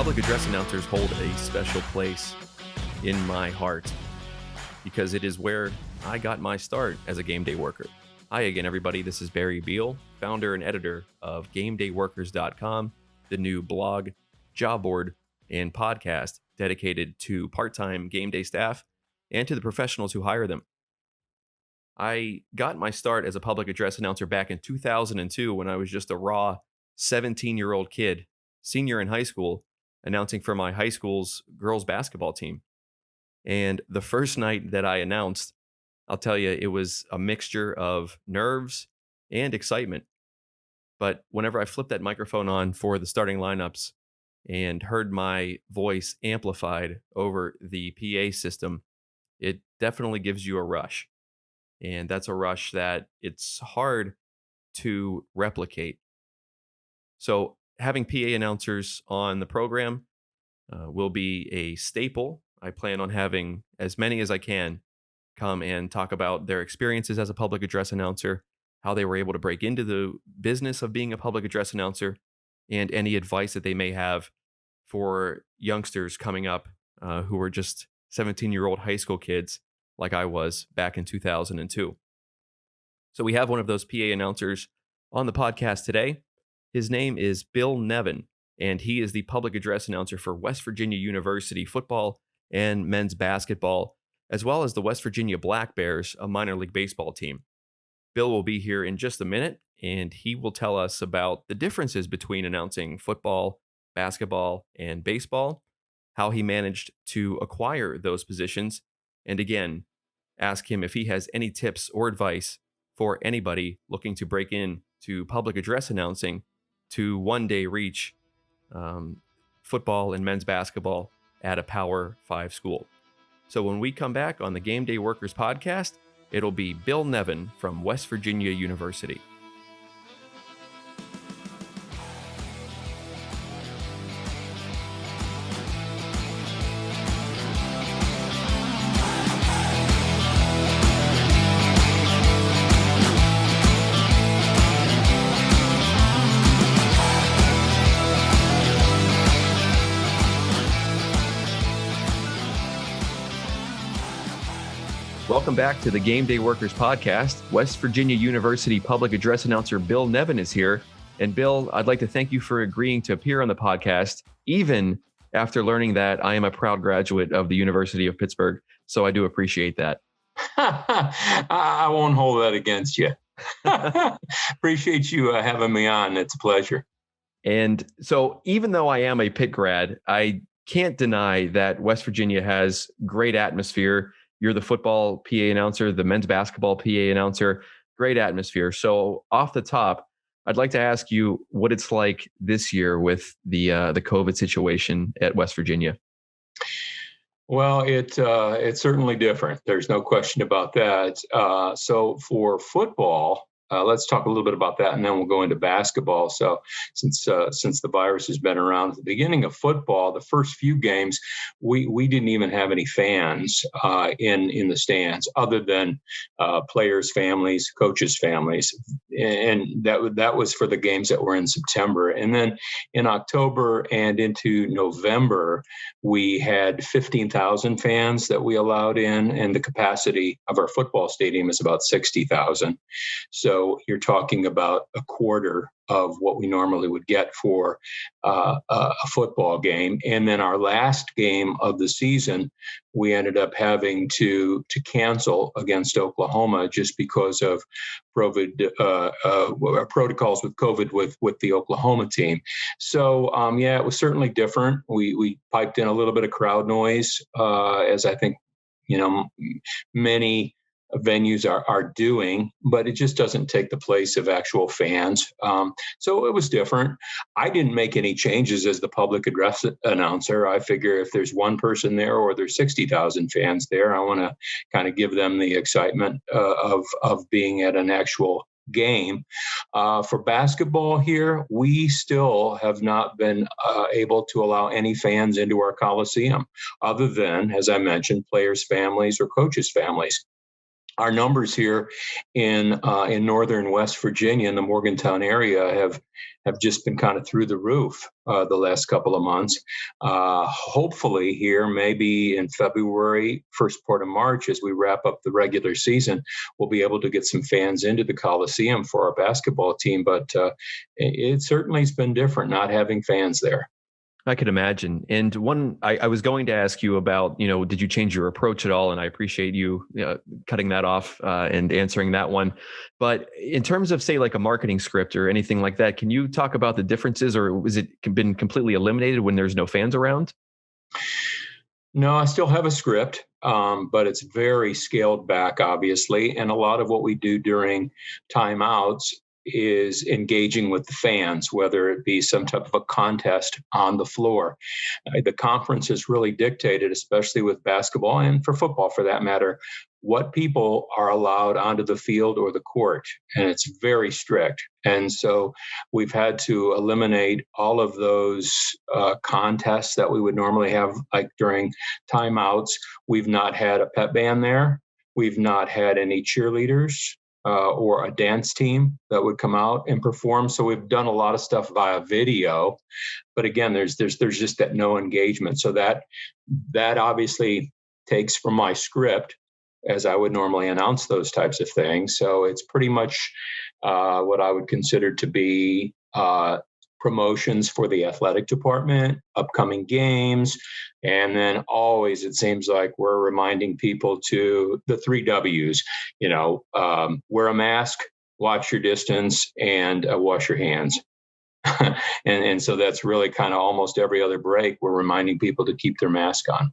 Public address announcers hold a special place in my heart because it is where I got my start as a game day worker. Hi again, everybody. This is Barry Beal, founder and editor of GameDayWorkers.com, the new blog, job board, and podcast dedicated to part-time game day staff and to the professionals who hire them. I got my start as a public address announcer back in 2002 when I was just a raw 17-year-old kid, senior in high school, announcing for my high school's girls basketball team. And the first night that I announced, I'll tell you, it was a mixture of nerves and excitement. But whenever I flipped that microphone on for the starting lineups and heard my voice amplified over the PA system, it definitely gives you a rush. And that's a rush that it's hard to replicate. So having PA announcers on the program will be a staple. I plan on having as many as I can come and talk about their experiences as a public address announcer, how they were able to break into the business of being a public address announcer, and any advice that they may have for youngsters coming up who are just 17-year-old high school kids like I was back in 2002. So we have one of those PA announcers on the podcast today. His name is Bill Nevin, and he is the public address announcer for West Virginia University football and men's basketball, as well as the West Virginia Black Bears, a minor league baseball team. Bill will be here in just a minute, and he will tell us about the differences between announcing football, basketball, and baseball, how he managed to acquire those positions, and again, ask him if he has any tips or advice for anybody looking to break in to public address announcing to one day reach football and men's basketball at a Power 5 school. So when we come back on the Game Day Workers podcast, it'll be Bill Nevin from West Virginia University. Welcome back to the Game Day Workers Podcast. West Virginia University public address announcer Bill Nevin is here. And Bill, I'd like to thank you for agreeing to appear on the podcast, even after learning that I am a proud graduate of the University of Pittsburgh. So I do appreciate that. I won't hold that against you. Appreciate you having me on. It's a pleasure. And so even though I am a Pitt grad, I can't deny that West Virginia has great atmosphere. You're the football PA announcer, the men's basketball PA announcer, great atmosphere. So off the top, I'd like to ask you what it's like this year with the COVID situation at West Virginia. Well, it's certainly different. There's no question about that. So for football, let's talk a little bit about that, and then we'll go into basketball. So since the virus has been around, at the beginning of football, the first few games, we didn't even have any fans in the stands, other than players' families, coaches' families, and that was for the games that were in September. And then in October and into November, we had 15,000 fans that we allowed in, and the capacity of our football stadium is about 60,000. So you're talking about a quarter of what we normally would get for a football game. And then our last game of the season, we ended up having to cancel against Oklahoma just because of protocols with COVID with the Oklahoma team. So, it was certainly different. We piped in a little bit of crowd noise, as I think, many venues are doing, but it just doesn't take the place of actual fans. So it was different. I didn't make any changes as the public address announcer. I figure if there's one person there or there's 60,000 fans there, I want to kind of give them the excitement of being at an actual game. For basketball here, we still have not been able to allow any fans into our Coliseum, other than, as I mentioned, players' families or coaches' families. our numbers here in northern West Virginia in the Morgantown area have just been kind of through the roof the last couple of months. Hopefully here, maybe in February, first part of March, as we wrap up the regular season, we'll be able to get some fans into the Coliseum for our basketball team. But it certainly has been different not having fans there. I could imagine. And I was going to ask you about, did you change your approach at all? And I appreciate you cutting that off and answering that one. But in terms of, say, like a marketing script or anything like that, can you talk about the differences, or has it been completely eliminated when there's no fans around? No, I still have a script, but it's very scaled back, obviously. And a lot of what we do during timeouts is engaging with the fans, whether it be some type of a contest on the floor. The conference has really dictated, especially with basketball and for football for that matter, what people are allowed onto the field or the court. And it's very strict. And so we've had to eliminate all of those contests that we would normally have, like during timeouts. We've not had a pep band there. We've not had any cheerleaders or a dance team that would come out and perform. So we've done a lot of stuff via video, but again, there's just that no engagement. So that obviously takes from my script as I would normally announce those types of things. So it's pretty much what I would consider to be promotions for the athletic department, upcoming games, and then always it seems like we're reminding people to the 3 W's, wear a mask, watch your distance, and wash your hands. and so that's really kind of almost every other break, we're reminding people to keep their mask on.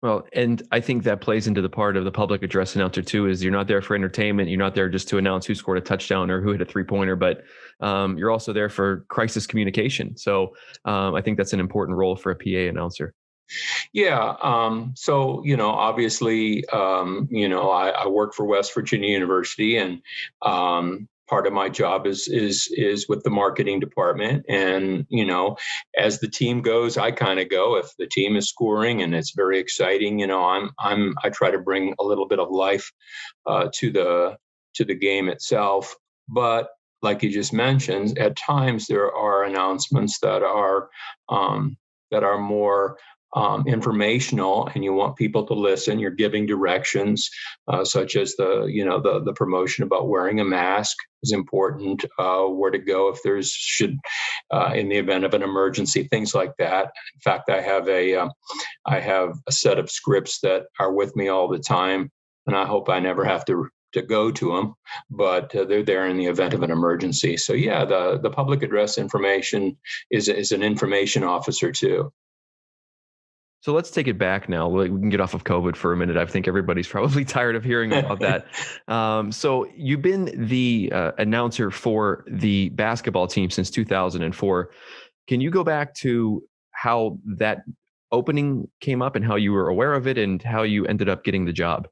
Well, and I think that plays into the part of the public address announcer too, is you're not there for entertainment. You're not there just to announce who scored a touchdown or who hit a 3-pointer, but you're also there for crisis communication. So I think that's an important role for a PA announcer. Yeah. Obviously, I work for West Virginia University, and part of my job is with the marketing department. And, as the team goes, I kind of go. If the team is scoring and it's very exciting, I try to bring a little bit of life to the game itself. But like you just mentioned, at times there are announcements that are more informational, and you want people to listen. You're giving directions, such as the promotion about wearing a mask is important. Where to go if in the event of an emergency, things like that. In fact, I have a set of scripts that are with me all the time, and I hope I never have to go to them, but they're there in the event of an emergency. So yeah, the public address information is an information officer too. So let's take it back now. We can get off of COVID for a minute. I think everybody's probably tired of hearing about that. So you've been the announcer for the basketball team since 2004. Can you go back to how that opening came up and how you were aware of it and how you ended up getting the job?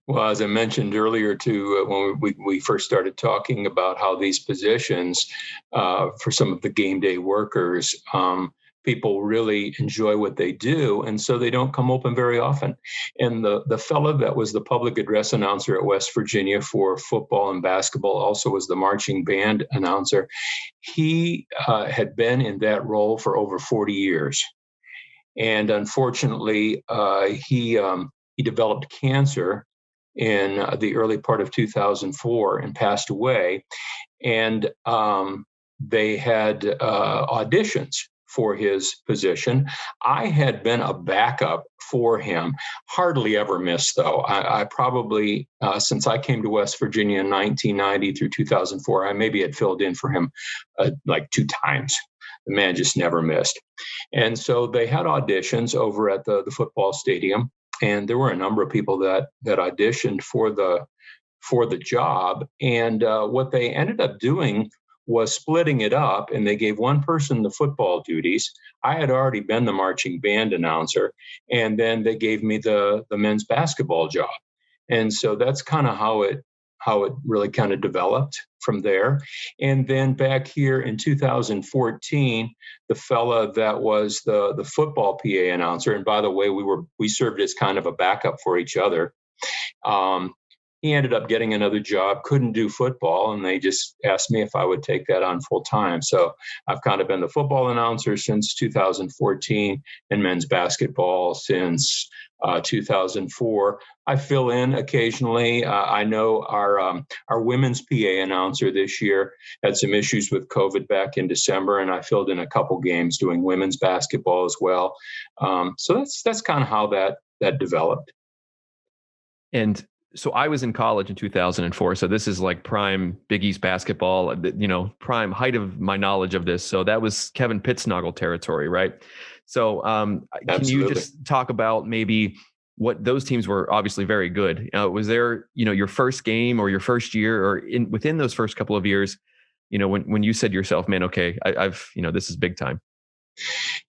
Well, as I mentioned earlier, too, when we first started talking about how these positions for some of the game day workers, people really enjoy what they do, and so they don't come open very often. And the fellow that was the public address announcer at West Virginia for football and basketball also was the marching band announcer. He had been in that role for over 40 years. And unfortunately, he developed cancer in the early part of 2004 and passed away. And they had auditions for his position. I had been a backup for him, hardly ever missed though. I probably, since I came to West Virginia in 1990 through 2004, I maybe had filled in for him like 2 times. The man just never missed. And so they had auditions over at the football stadium, and there were a number of people that auditioned for the job. And what they ended up doing was splitting it up, and they gave one person the football duties. I had already been the marching band announcer, and then they gave me the men's basketball job. And so that's kind of how it really kind of developed from there. And then back here in 2014, the fella that was the football PA announcer, and by the way, we served as kind of a backup for each other. He ended up getting another job, couldn't do football, and they just asked me if I would take that on full time. So I've kind of been the football announcer since 2014 and men's basketball since 2004. I fill in occasionally. I know our women's PA announcer this year had some issues with COVID back in December, and I filled in a couple games doing women's basketball as well. So that's kind of how that developed. And so I was in college in 2004. So this is like prime Big East basketball, prime height of my knowledge of this. So that was Kevin Pittsnoggle territory, right? So can you just talk about maybe what those teams were? Obviously very good. Was there, your first game or your first year or within those first couple of years, when you said to yourself, man, okay, I've this is big time.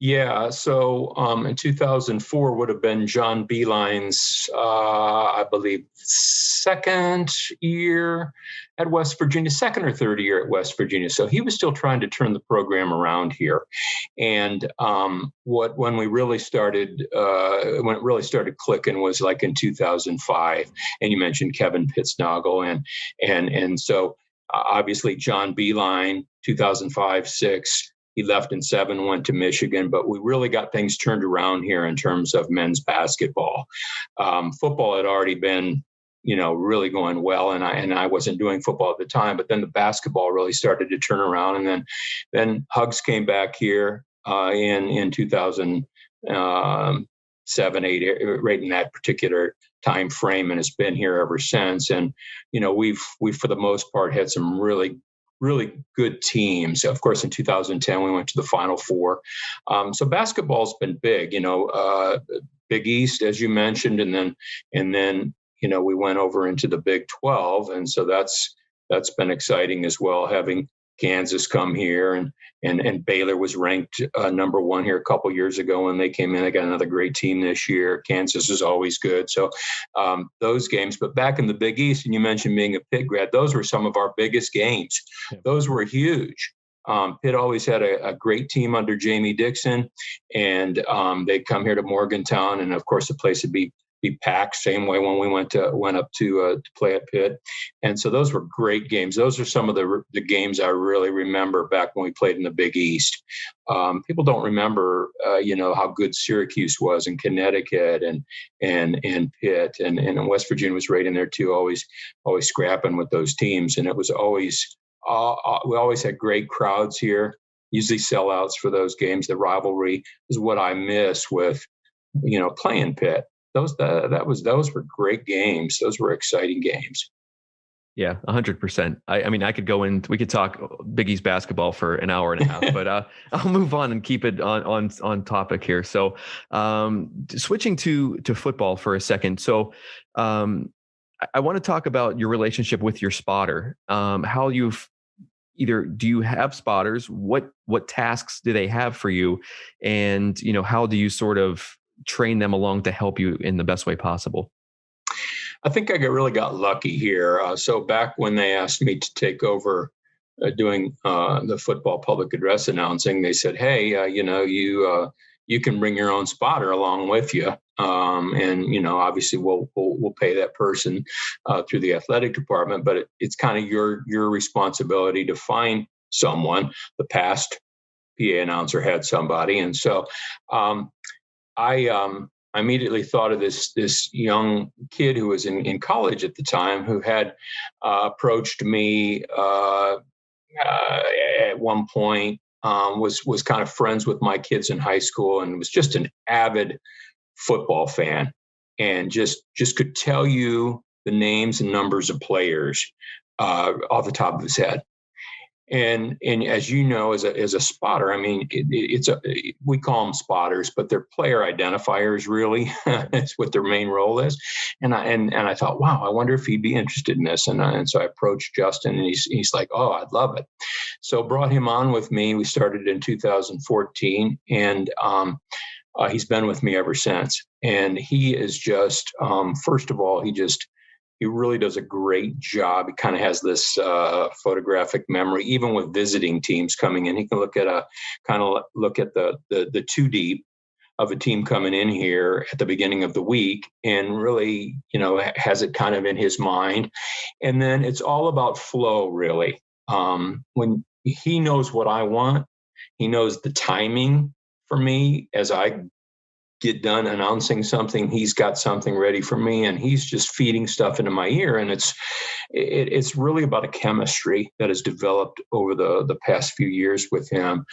Yeah, so in 2004 would have been John Beeline's, I believe, second year at West Virginia, second or third year at West Virginia. So he was still trying to turn the program around here. And when it really started clicking was like in 2005. And you mentioned Kevin Pittsnoggle, and so obviously John Beeline, 2005-06. He left in 7, went to Michigan, but we really got things turned around here in terms of men's basketball. Football had already been, really going well, and I wasn't doing football at the time. But then the basketball really started to turn around, and then Hugs came back here in 2007, 8, right in that particular time frame, and it's been here ever since. And we've for the most part had some really good teams. Of course, in 2010, we went to the Final Four. So basketball's been big, Big East, as you mentioned, and then we went over into the Big 12. And so that's been exciting as well, having Kansas come here, and Baylor was ranked number 1 here a couple years ago when they came in. They got another great team this year. Kansas is always good. So those games, but back in the Big East, and you mentioned being a Pitt grad, those were some of our biggest games. Those were huge. Pitt always had a great team under Jamie Dixon, and they'd come here to Morgantown, and of course the place would be packed. Same way when we went up to play at Pitt, and so those were great games. Those are some of the games I really remember back when we played in the Big East. People don't remember, how good Syracuse was, in Connecticut, and Pitt, and West Virginia was right in there too. Always scrapping with those teams, and it was always we always had great crowds here. Usually sellouts for those games. The rivalry is what I miss with playing Pitt. Those were great games. Those were exciting games. Yeah, 100%. I could go in. We could talk Big East basketball for an hour and a half, but I'll move on and keep it on topic here. So, switching to football for a second. So, I want to talk about your relationship with your spotter. How you've do you have spotters? What tasks do they have for you, and how do you sort of train them along to help you in the best way possible? I think I really got lucky here. So back when they asked me to take over doing the football public address announcing, they said, "Hey, you can bring your own spotter along with you, and obviously we'll pay that person through the athletic department, but it's kind of your responsibility to find someone." The past PA announcer had somebody, and so I immediately thought of this young kid who was in college at the time, who had approached me at one point, was kind of friends with my kids in high school, and was just an avid football fan, and just could tell you the names and numbers of players off the top of his head. And as you know, as a spotter, we call them spotters, but they're player identifiers, really. It's what their main role is. And I thought, wow, I wonder if he'd be interested in this. And so I approached Justin, and he's like, oh, I'd love it. So brought him on with me. We started in 2014, and he's been with me ever since. And he is just, first of all, he really does a great job. He kind of has this photographic memory, even with visiting teams coming in. He can look at the 2 deep, of a team coming in here at the beginning of the week and really, has it kind of in his mind. And then it's all about flow, really. When he knows what I want, he knows the timing for me as I get done announcing something, he's got something ready for me, and he's just feeding stuff into my ear. And it's really about a chemistry that has developed over the past few years with him.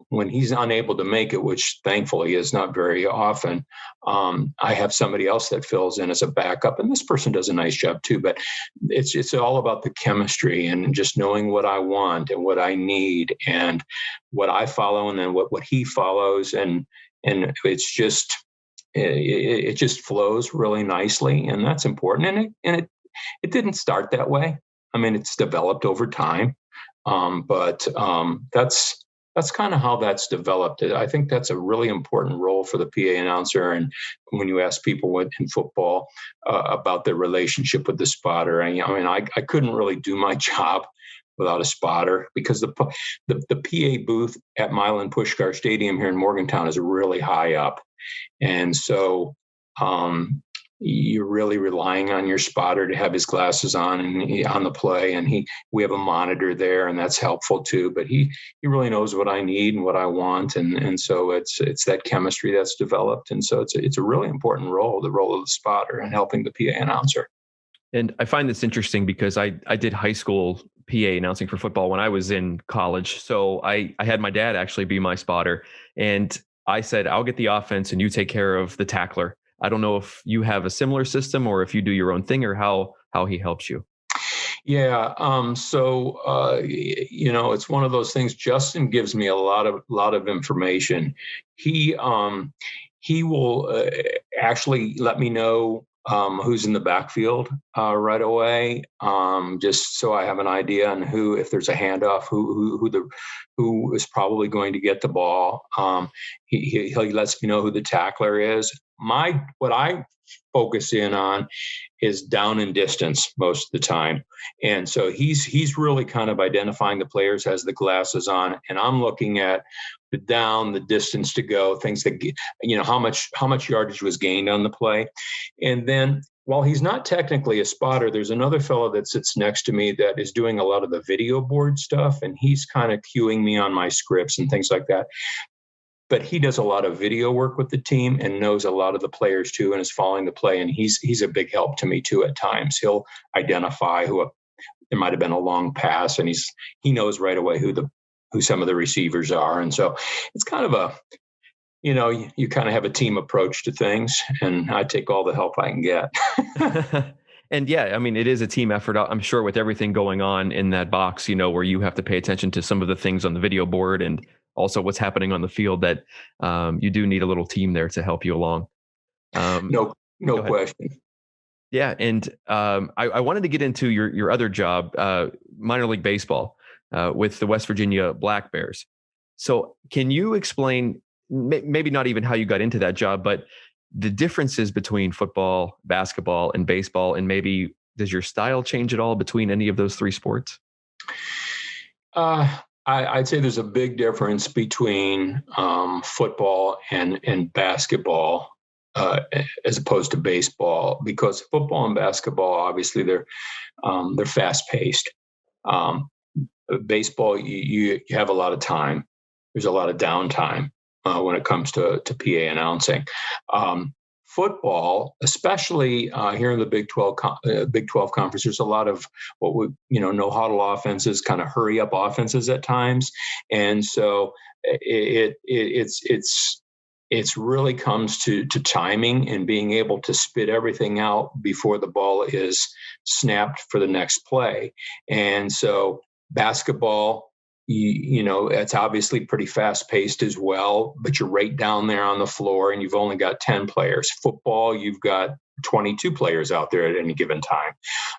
When he's unable to make it, which thankfully is not very often, I have somebody else that fills in as a backup, and this person does a nice job too. But it's all about the chemistry and just knowing what I want and what I need and what I follow, and then what he follows, and it's just it just flows really nicely, and that's important. And it didn't start that way. I mean, it's developed over time. But that's kind of how that's developed. I think that's a really important role for the PA announcer. And when you ask people in football about their relationship with the spotter, I couldn't really do my job without a spotter, because the PA booth at Milan Puskar Stadium here in Morgantown is really high up, and so you're really relying on your spotter to have his glasses on and on the play. And we have a monitor there, and that's helpful too. But he really knows what I need and what I want. And so it's that chemistry that's developed. And so it's a really important role, the role of the spotter and helping the PA announcer. And I find this interesting because I did high school PA announcing for football when I was in college. So I had my dad actually be my spotter. And I said, I'll get the offense and you take care of the tackler. I don't know if you have a similar system or if you do your own thing, or how he helps you. Yeah. It's one of those things. Justin gives me a lot of information. He will actually let me know who's in the backfield right away, just so I have an idea on if there's a handoff, who is probably going to get the ball. He lets me know who the tackler is. What I focus in on is down and distance most of the time, and so he's really kind of identifying the players as the glasses on, and I'm looking at the down, the distance to go, things that how much yardage was gained on the play. And then while he's not technically a spotter, there's another fellow that sits next to me that is doing a lot of the video board stuff, and he's kind of cueing me on my scripts and things like that. But he does a lot of video work with the team and knows a lot of the players too, and is following the play. And he's a big help to me too. At times he'll identify there might have been a long pass, and he knows right away who some of the receivers are. And so it's kind of you kind of have a team approach to things, and I take all the help I can get. And yeah, I mean, it is a team effort, I'm sure, with everything going on in that box, where you have to pay attention to some of the things on the video board and also what's happening on the field, that you do need a little team there to help you along. No question. Yeah. And I wanted to get into your other job, minor league baseball, with the West Virginia Black Bears. So can you explain, maybe not even how you got into that job, but the differences between football, basketball, and baseball, and maybe does your style change at all between any of those three sports? I'd say there's a big difference between football and basketball as opposed to baseball, because football and basketball, obviously, they're fast paced. Baseball, you have a lot of time. There's a lot of downtime when it comes to PA announcing. Football, especially here in the Big 12 conference, there's a lot of what we no huddle offenses, kind of hurry up offenses at times, and so it's really comes to timing and being able to spit everything out before the ball is snapped for the next play. And so basketball, it's obviously pretty fast paced as well, but you're right down there on the floor and you've only got 10 players. Football, you've got 22 players out there at any given time.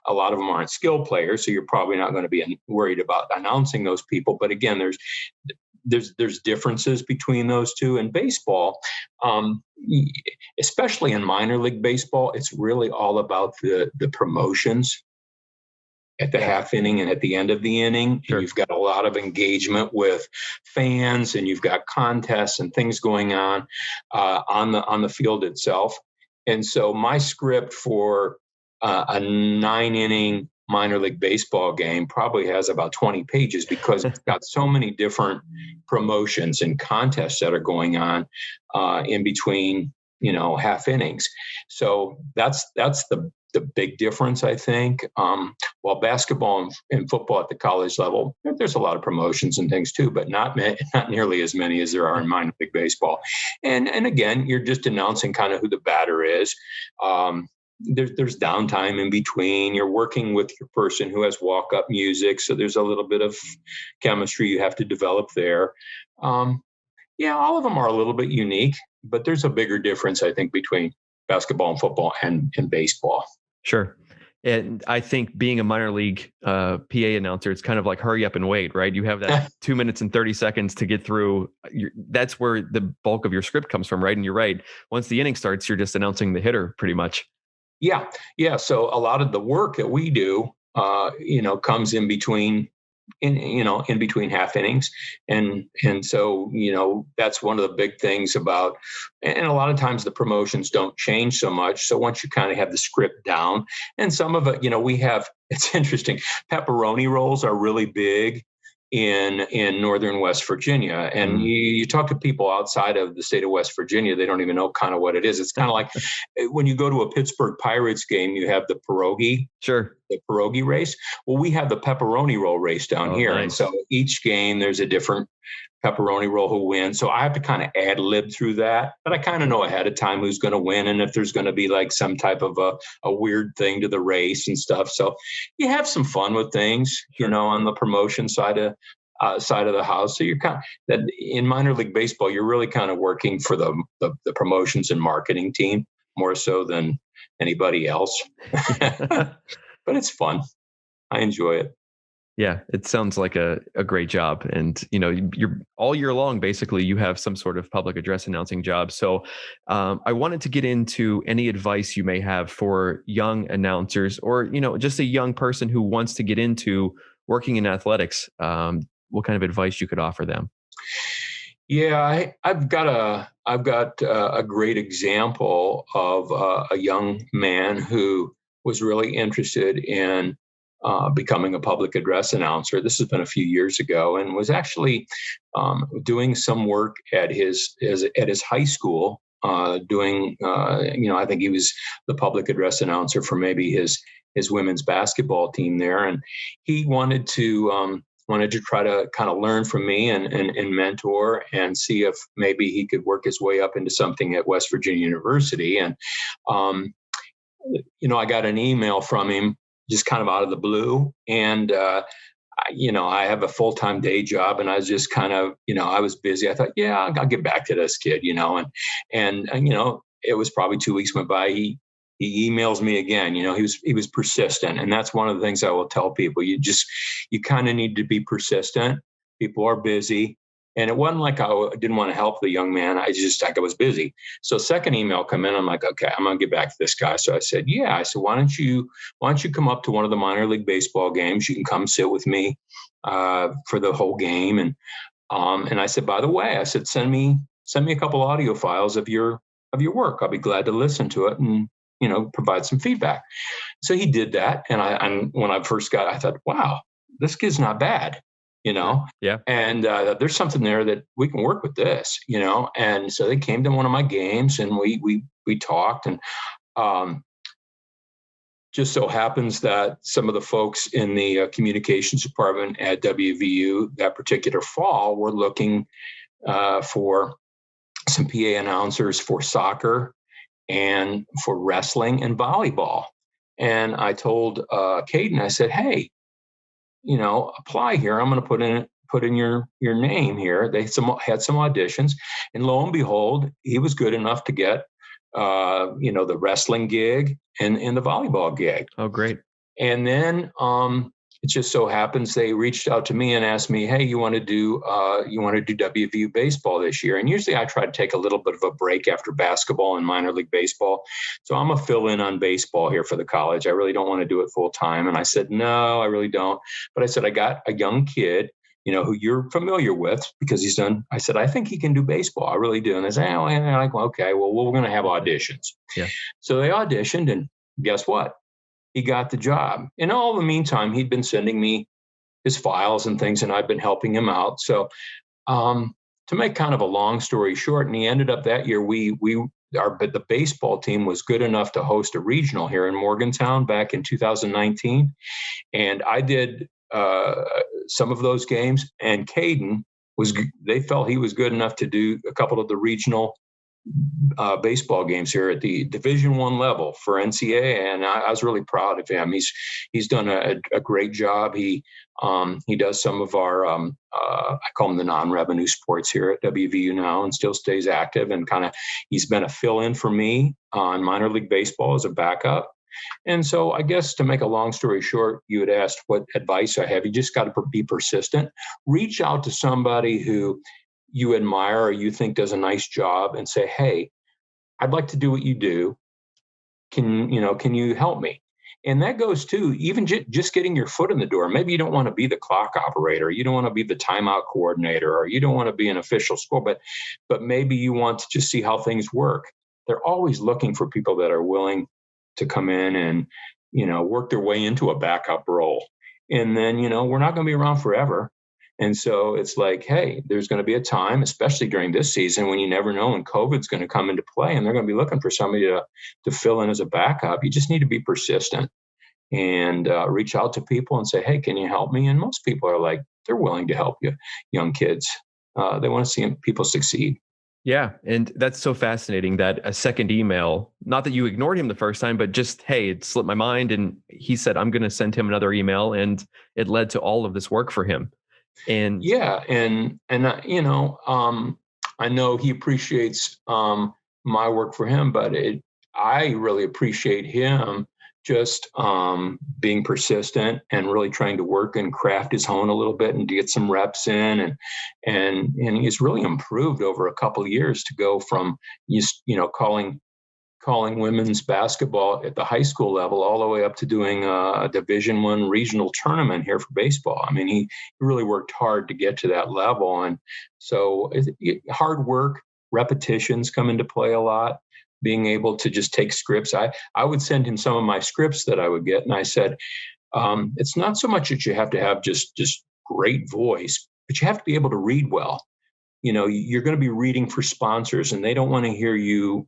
A lot of them aren't skilled players, so you're probably not going to be worried about announcing those people. But again, there's differences between those two. In baseball, especially in minor league baseball, it's really all about the promotions. at the half inning and at the end of the inning. Sure. And you've got a lot of engagement with fans, and you've got contests and things going on the field itself. And so my script for a 9-inning minor league baseball game probably has about 20 pages because it's got so many different promotions and contests that are going on in between, half innings. So that's the big difference, I think. While basketball and football at the college level, there's a lot of promotions and things too, but not nearly as many as there are in minor league baseball. And again, you're just announcing kind of who the batter is. There's downtime in between. You're working with your person who has walk-up music, so there's a little bit of chemistry you have to develop there. All of them are a little bit unique, but there's a bigger difference, I think, between basketball and football and baseball. Sure. And I think being a minor league PA announcer, it's kind of like hurry up and wait, right? You have that 2 minutes and 30 seconds to get through. That's where the bulk of your script comes from, right? And you're right. Once the inning starts, you're just announcing the hitter pretty much. Yeah. So a lot of the work that we do, comes in between half innings. And so, that's one of the big things about, and a lot of times the promotions don't change so much. So once you kind of have the script down, and some of it, it's interesting. Pepperoni rolls are really big in northern West Virginia. And you talk to people outside of the state of West Virginia, they don't even know kind of what it is. It's kind of like when you go to a Pittsburgh Pirates game, you have the pierogi. Sure. The pierogi race. Well, we have the pepperoni roll race down here. Nice. And so each game there's a different pepperoni roll who wins. So I have to kind of ad lib through that, but I kind of know ahead of time who's going to win and if there's going to be like some type of a weird thing to the race and stuff. So you have some fun with things, on the promotion side of the house. So you're kind of that in minor league baseball, you're really kind of working for the promotions and marketing team more so than anybody else. But it's fun. I enjoy it. Yeah, it sounds like a great job. And, you're all year long, basically, you have some sort of public address announcing job. So I wanted to get into any advice you may have for young announcers or, just a young person who wants to get into working in athletics. What kind of advice you could offer them? Yeah, I've got a great example of a young man who was really interested in becoming a public address announcer. This has been a few years ago, and was actually doing some work at his high school. I think he was the public address announcer for maybe his women's basketball team there, and he wanted to try to kind of learn from me and mentor and see if maybe he could work his way up into something at West Virginia University. And I got an email from him just kind of out of the blue. And, I have a full-time day job and I was just kind of, I was busy. I thought, yeah, I'll get back to this kid, and it was probably 2 weeks went by. He emails me again, he was persistent. And that's one of the things I will tell people. You kind of need to be persistent. People are busy. And it wasn't like I didn't want to help the young man. I was busy. So second email come in. I'm like, okay, I'm going to get back to this guy. So I said, yeah. I said, why don't you come up to one of the minor league baseball games? You can come sit with me for the whole game. And I said, by the way, I said, send me a couple audio files of your work. I'll be glad to listen to it and provide some feedback. So he did that. And when I first got, I thought, wow, this kid's not bad. Yeah. And there's something there that we can work with this, and so they came to one of my games and we talked, and just so happens that some of the folks in the communications department at WVU that particular fall were looking for some PA announcers for soccer and for wrestling and volleyball. And I told Caden, I said, hey, apply here. I'm going to put in your name here. They had some auditions, and lo and behold, he was good enough to get, the wrestling gig and the volleyball gig. Oh, great. And then it just so happens they reached out to me and asked me, "Hey, you want to do WVU baseball this year?" And usually I try to take a little bit of a break after basketball and minor league baseball. So I'm a fill-in on baseball here for the college. I really don't want to do it full time. And I said, "No, I really don't." But I said, "I got a young kid, who you're familiar with because he's done." I said, "I think he can do baseball. I really do." And they say, "Oh, and I'm like, well, okay, well, we're going to have auditions." Yeah. So they auditioned, and guess what? He got the job. In all the meantime, he'd been sending me his files and things, and I've been helping him out. So to make kind of a long story short, and he ended up that year, the baseball team was good enough to host a regional here in Morgantown back in 2019. And I did some of those games, and Caden they felt he was good enough to do a couple of the regional baseball games here at the Division I level for NCAA, and I was really proud of him. He's done a great job. He does some of our I call them the non-revenue sports here at WVU now, and still stays active, and he's been a fill-in for me on minor league baseball as a backup. And so I guess to make a long story short, you had asked what advice I have. You just got to be persistent. Reach out to somebody who you admire or you think does a nice job and say, "Hey, I'd like to do what you do. Can you help me?" And that goes to even just getting your foot in the door. Maybe you don't want to be the clock operator, you don't want to be the timeout coordinator, or you don't want to be an official score, but maybe you want to just see how things work. They're always looking for people that are willing to come in and, work their way into a backup role. And then, we're not going to be around forever. And so it's like, hey, there's going to be a time, especially during this season, when you never know when COVID's going to come into play, and they're going to be looking for somebody to fill in as a backup. You just need to be persistent and reach out to people and say, "Hey, can you help me?" And most people are like, they're willing to help you, young kids. They want to see people succeed. Yeah. And that's so fascinating that a second email, not that you ignored him the first time, but just, hey, it slipped my mind. And he said, I'm going to send him another email. And it led to all of this work for him. And yeah. And I know he appreciates my work for him, but I really appreciate him just being persistent and really trying to work and craft his own a little bit and to get some reps in, and he's really improved over a couple of years to go from calling women's basketball at the high school level all the way up to doing a Division I regional tournament here for baseball. I mean, he really worked hard to get to that level, and so hard work, repetitions come into play a lot. Being able to just take scripts. I would send him some of my scripts that I would get. And I said, it's not so much that you have to have just great voice, but you have to be able to read well. You're going to be reading for sponsors, and they don't want to hear you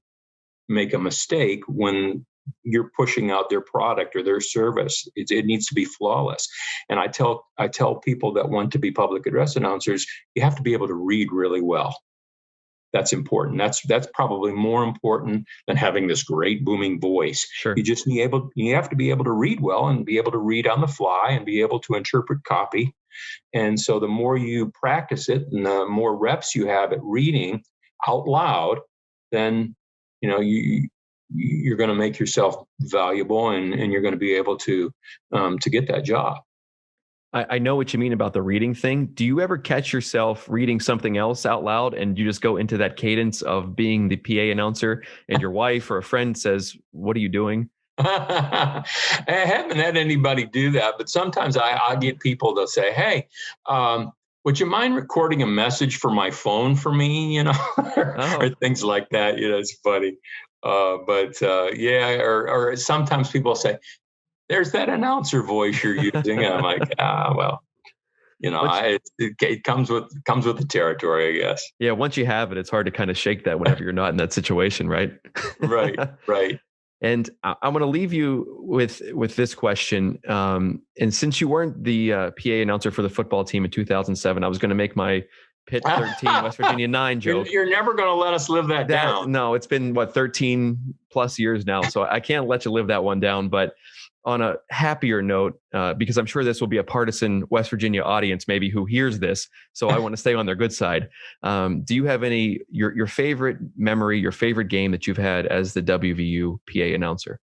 make a mistake when you're pushing out their product or their service. It needs to be flawless. And I tell people that want to be public address announcers, you have to be able to read really well. That's important. That's probably more important than having this great booming voice. Sure. You have to be able to read well and be able to read on the fly and be able to interpret copy. And so the more you practice it and the more reps you have at reading out loud, then you're going to make yourself valuable and you're going to be able to get that job. I know what you mean about the reading thing. Do you ever catch yourself reading something else out loud and you just go into that cadence of being the PA announcer and your wife or a friend says, "What are you doing?" I haven't had anybody do that, but sometimes I get people to say, "Hey, would you mind recording a message for my phone for me?" Or things like that. It's funny. Or sometimes people say, "There's that announcer voice you're using." And I'm like, well, it comes with the territory, I guess. Yeah. Once you have it, it's hard to kind of shake that whenever you're not in that situation. Right. Right. And I'm going to leave you with this question. And since you weren't the PA announcer for the football team in 2007, I was going to make my Pitt 13, West Virginia 9 joke. You're never going to let us live that down. No, it's been 13 plus years now. So I can't let you live that one down. But on a happier note, because I'm sure this will be a partisan West Virginia audience maybe who hears this, so I want to stay on their good side. Do you have your favorite memory, your favorite game that you've had as the WVU PA announcer?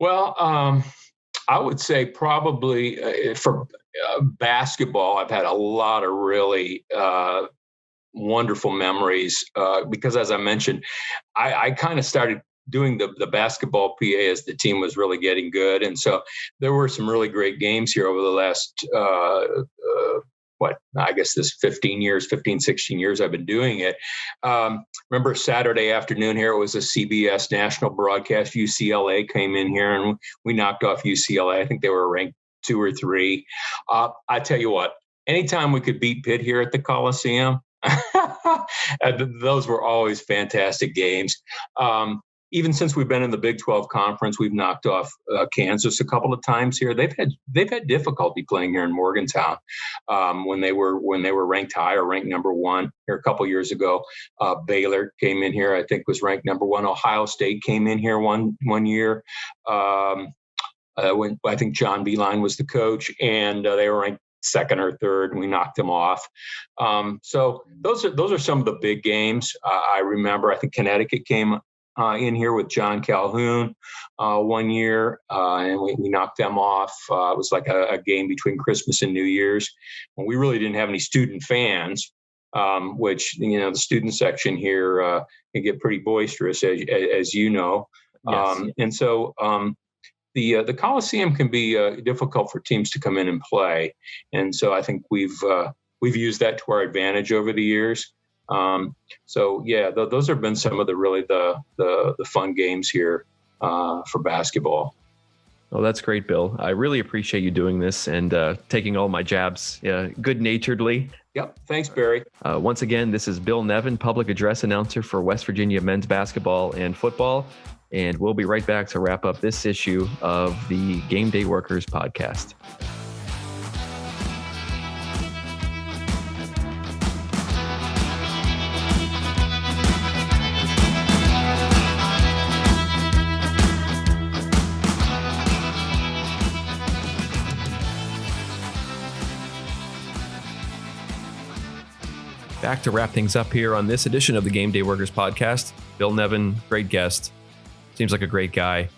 Well, I would say probably for basketball, I've had a lot of really wonderful memories because, as I mentioned, I kind of started doing the basketball PA as the team was really getting good. And so there were some really great games here over the last, I guess this 15, 16 years I've been doing it. Remember Saturday afternoon here, it was a CBS national broadcast. UCLA came in here and we knocked off UCLA. I think they were ranked 2 or 3. I tell you what, anytime we could beat Pitt here at the Coliseum, those were always fantastic games. Even since we've been in the Big 12 conference, we've knocked off Kansas a couple of times here. They've had difficulty playing here in Morgantown when they were ranked high or ranked number 1 here a couple of years ago. Baylor came in here, I think, was ranked number 1. Ohio State came in here one year when I think John Beilein was the coach, and they were ranked 2nd or 3rd, and we knocked them off. So those are some of the big games I remember. I think Connecticut came in here with John Calhoun one year, and we knocked them off. It was like a game between Christmas and New Year's, and we really didn't have any student fans, which the student section here can get pretty boisterous, as you know. Yes. And so the Coliseum can be difficult for teams to come in and play, and so I think we've used that to our advantage over the years. So yeah, those have been some of the fun games here for basketball. Oh, that's great, Bill. I really appreciate you doing this and taking all my jabs good-naturedly. Yep. Thanks, Barry. Once again, this is Bill Nevin, public address announcer for West Virginia men's basketball and football. And we'll be right back to wrap up this issue of the Gameday Workers Podcast. Back to wrap things up here on this edition of the Gameday Workers Podcast. Bill Nevin, great guest. Seems like a great guy,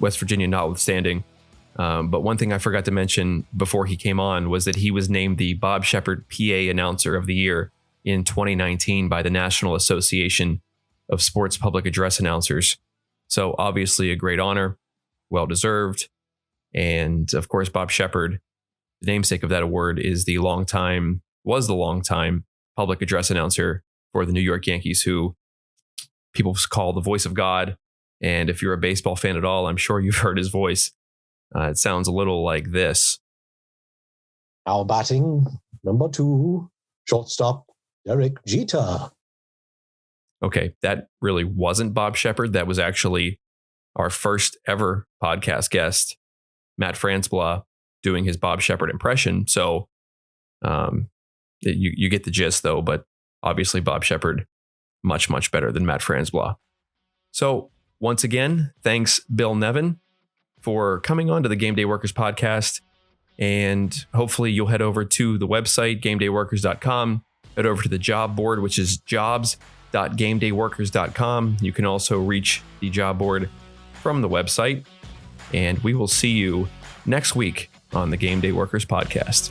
West Virginia notwithstanding. But one thing I forgot to mention before he came on was that he was named the Bob Sheppard PA Announcer of the Year in 2019 by the National Association of Sports Public Address Announcers. So obviously a great honor, well-deserved. And of course, Bob Sheppard, the namesake of that award, was the longtime public address announcer for the New York Yankees, who people call the voice of God. And if you're a baseball fan at all, I'm sure you've heard his voice. It sounds a little like this. Now batting, number 2, shortstop, Derek Jeter. Okay, that really wasn't Bob Sheppard. That was actually our first ever podcast guest, Matt Franzblau, doing his Bob Sheppard impression. So you get the gist, though. But obviously, Bob Sheppard, much, much better than Matt Franzblau. So once again, thanks, Bill Nevin, for coming on to the Gameday Workers Podcast. And hopefully you'll head over to the website, gamedayworkers.com, head over to the job board, which is jobs.gamedayworkers.com. You can also reach the job board from the website. And we will see you next week on the Gameday Workers Podcast.